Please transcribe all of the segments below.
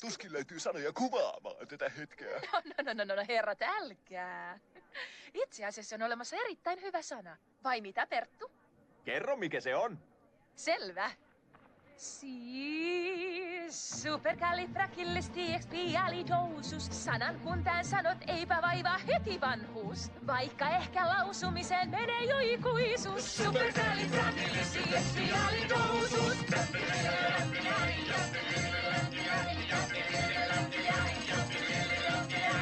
Tuskin löytyy sanoja kuvaamaan tätä hetkeä. No, herrat, älkää. Itse asiassa on olemassa erittäin hyvä sana. Vai mitä, Perttu? Kerro, mikä se on. Selvä. Siis superkalifragilisticexpialidocious. Sanan kun tän sanot, eipä vaivaa heti vanhuus. Vaikka ehkä lausumiseen menee jo ikuisuus. Superkalifragilisticexpialidocious.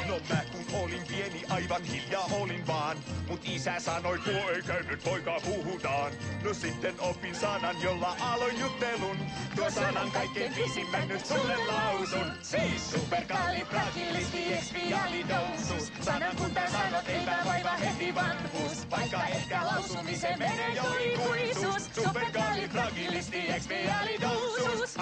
No mä kun olin pieni, aivan hiljaa olin vaan. Mut isä sanoi, tuo ei käy nyt poika puhutaan. No sitten opin sanan, jolla aloin juttelun. Tuo sanan kaikkein pisimmän nyt sulle lausun. Siis superkalifragilisticexpialidocious. Sanan kun tän sanot, eipä vaiva heti vanhuus. Vaikka ehkä lausumiseen menee jo ikuisuus. Superkalifragilisticexpialidocious.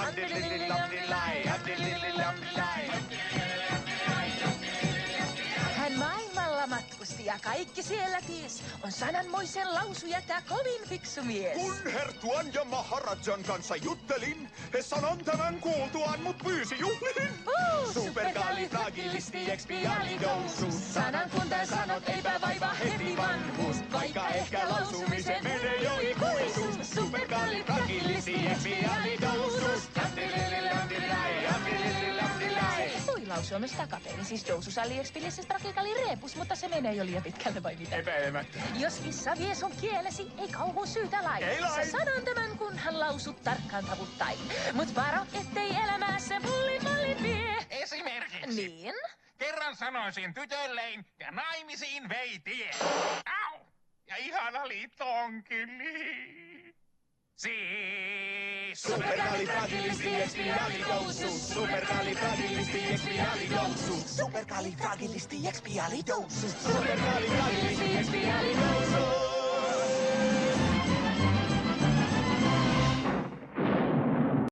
Hän maailmalla matkusti ja kaikki siellä ties. On sananmoisen lausuja tää kovin fiksu mies. Kun Herttuan ja Maharajan kanssa juttelin, he sanon tämän kuultuaan mut pyysi juhliin. Superkalifragilisticexpialidocious. Sanan kun tän sanot, eipä vaiva heti vanhuus. Vaikka ehkä lausumiseen menee jo ikuisuus. Superkalifragilisticexpialidocious. Voi lausua myös takaperin, siis dousus aliexpilises praktikali rebus, mutta se menee jo liian pitkälle vai mitä? Epäilemättä. Jos kissa vie sun kielesi, ei kauhu syytä lain. Ei lain. Sä sanon tämän, kunhan lausut tarkkaan tavuttain. Mut varo, ettei elämässä mallin vie. Esimerkiksi. Niin? Kerran sanoisin tytöllein ja naimisiin vei tie. Au! Ja ihana liitto onkin Siis Superkalifragilisticexpialidocious. Superkalifragilisticexpialidocious. Superkalifragilisticexpialidocious. Superkalifragilisticexpialidocious.